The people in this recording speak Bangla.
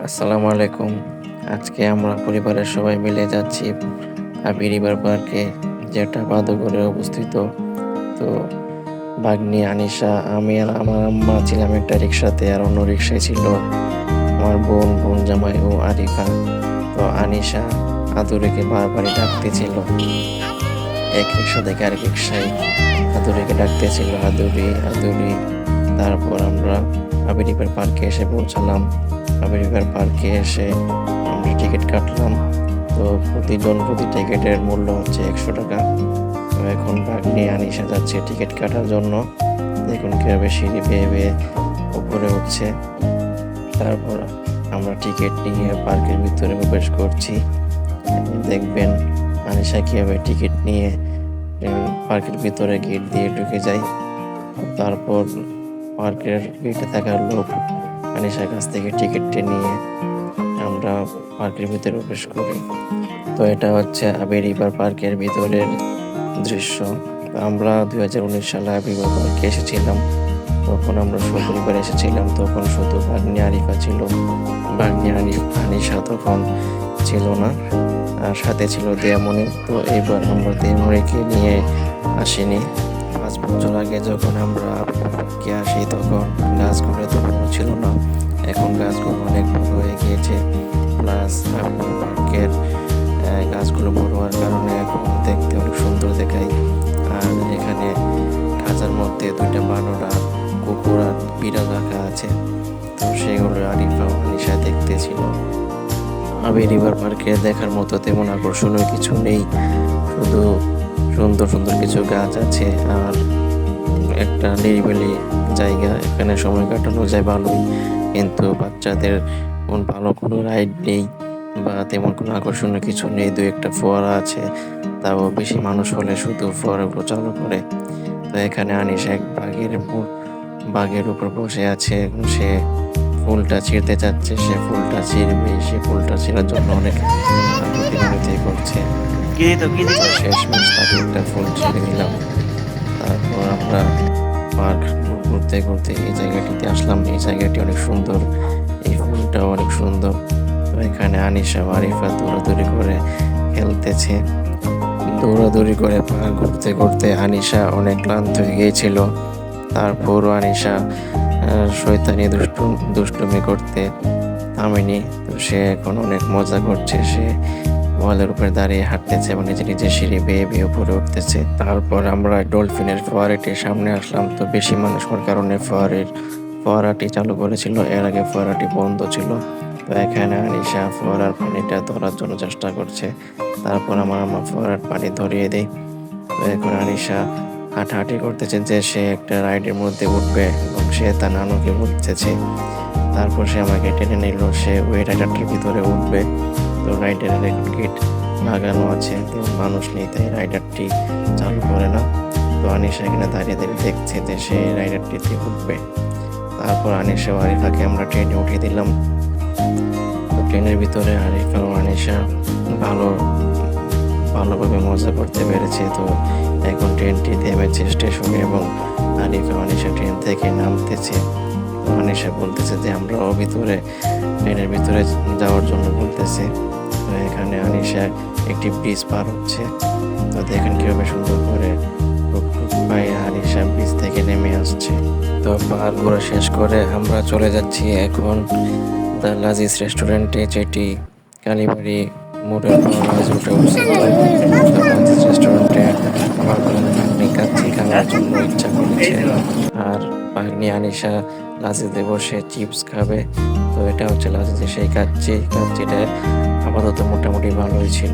আসসালামু আলাইকুম। আজকে আমরা পরিবারের সবাই মিলে যাচ্ছি আবি রিভার পার্কে, যেটা বাদুগরে অবস্থিত। তো ভাগ্নি আনিশা, আমি আর আমার আম্মা ছিলাম একটা রিক্সাতে, আর অন্য রিক্সায় ছিল আমার বোন জামাই ও আরিফা। তো আনিশা আদুরিকে বারবারই ডাকতেছিল, এক রিক্সা থেকে আরেক রিক্সায় আদুরিকে ডাকতেছিল, আদুরি আদুরি। তারপর আমরা আবি রিভার পার্কে এসে পৌঁছালাম। আবি রিভার পার্কে এসে আমরা টিকিট কাটলাম। তো প্রতি টিকিটের মূল্য হচ্ছে 100 টাকা। তো এখন ভাগ্নি আনিশা যাচ্ছে টিকিট কাটার জন্য। দেখুন কীভাবে সিঁড়ি বেয়ে বেয়ে উপরে উঠছে। তারপর আমরা টিকিট নিয়ে পার্কের ভিতরে প্রবেশ করছি। দেখবেন আনিশা কীভাবে টিকিট নিয়ে পার্কের ভিতরে গেট দিয়ে ঢুকে যায়। তারপর পার্কের গেটে থাকা লোক আনিশার কাছ থেকে টিকিটটি নিয়ে আমরা পার্কের ভিতরে প্রবেশ করি। তো এটা হচ্ছে আবি রিভার পার্কের ভিতরের দৃশ্য। আমরা 2019 সালে আবি রিভার পার্কে এসেছিলাম। তখন আমরা সপরিবার এসেছিলাম, তখন শুধু ভাগ্নি আরিফা ছিল, ভাগ্নি আনিশা তখন ছিল না, আর সাথে ছিল দিয়ামণি। তো এবার আমরা দিয়ামণিকে নিয়ে আসিনি। 5 বছর আগে যখন আমরা আবি রিভার পার্কে আসি, তখন গাছগুলো তো বড় ছিল না, এখন গাছগুলো অনেক বড় হয়ে গিয়েছে। প্লাস আবি রিভার পার্কের গাছগুলো বড় হওয়ার কারণে এখন দেখতে অনেক সুন্দর দেখায়। আর এখানে খাঁচার মধ্যে 2টা বানর আর কুকুর আর বিড়াল রাখা আছে। তো সেগুলো আরিফা আনিশা দেখতেছিল। আবি রিভার পার্কে দেখার মতো তেমন আকর্ষণীয় কিছু নেই, শুধু সুন্দর সুন্দর কিছু গাছ আছে আর একটা নিরিবিলি জায়গা, এখানে সময় কাটানো যায় ভালোই। কিন্তু বাচ্চাদের ভালো কোনো রাইড নেই বা তেমন কোনো আকর্ষণীয় কিছু নেই। 2-1টা ফোয়ারা আছে, তাও বেশি মানুষ হলে শুধু ফোয়ারাগুলো চালু করে। তো এখানে আনিশা এক বাঘের উপর বসে আছে, সে ফুলটা ছিঁড়তে চাচ্ছে, সে ফুলটা ছিঁড়বে, সে ফুলটা ছিঁড়ার জন্য অনেক প্রতিনিধি করছে। শেষমেশ তাকে একটা ফুল ছিঁড়ে দিলাম। তারপর আমরা পার্ক ঘুরতে ঘুরতে এই জায়গাটিতে আসলাম। এই জায়গাটি অনেক সুন্দর, এই ফুলটাও অনেক সুন্দর। তো এখানে আনিশা আরিফা দৌড়াদৌড়ি করে খেলতেছে। দৌড়াদৌড়ি করে পার্ক ঘুরতে ঘুরতে আনিশা অনেক ক্লান্ত হয়ে গিয়েছিল। তারপর আনিশা শয়তানি দুষ্টুমি করতে থামেনি। তো সে এখন অনেক মজা করছে, সে ওয়ালের উপরে দাঁড়িয়ে হাঁটতেছে এবং নিজে সিঁড়ি বেয়ে বেয়ে উপরে উঠতেছে। তারপর আমরা ডলফিনের ফোয়ারাটির সামনে আসলাম। তো বেশি মানুষ হওয়ার কারণে ফোয়ারাটি চালু করেছিল, এর আগে ফোয়ারাটি বন্ধ ছিল। তো এখানে আনিশা ফোয়ারার পানিটা ধরার জন্য চেষ্টা করছে। তারপর আমার আম্মা ফোয়ারার পানি ধরিয়ে দেয়। তো এখন আনিশা হাঁটাহাঁটি করতেছে যে সে একটা রাইডের মধ্যে উঠবে এবং সে তার নানুকে বলতেছে। তারপর সে আমাকে টেনে নিল, সে ওই রাইডারটার ভিতরে উঠবে। তো রাইডারের এখন গেট লাগানো আছে, তো মানুষ নেই, তাই রাইডারটি চালু করে না। তো আনিশা এখানে দাঁড়িয়ে দেখছে যে সে রাইডারটিতে উঠবে। তারপর আনিশা ও আরিফাকে আমরা ট্রেনে উঠিয়ে দিলাম। তো ট্রেনের ভিতরে আরিফা ও আনিশা ভালোভাবে মজা করতে পেরেছে। তো এখন ট্রেনটি থেমেছে স্টেশনে এবং আরিফা আনিশা ট্রেন থেকে নামতেছে। আনিশা বলতেছে যে আমরাও ট্রেনের ভিতরে যাওয়ার জন্য বলতেছে। তো এখানে আনিশা একটি ব্রিজ পার হচ্ছে। তো দেখেন কীভাবে সুন্দর করে আনিশা ব্রিজ থেকে নেমে আসছে। তো পাহাড় ঘোরা শেষ করে আমরা চলে যাচ্ছি এখন দ্য লাজিজ রেস্টুরেন্টে, যেটি কালীবাড়ি মোড়ের রেস্টুরেন্টে আমার ভাগ্নি কাচ্চি খাওয়ার জন্য ইচ্ছা করেছে, আর ভাগ্নি আনিশা লাজিজে বসে চিপস খাবে। তো এটা হচ্ছে লাজিজে সেই কাচ্চিটা আপাতত মোটামুটি ভালোই ছিল।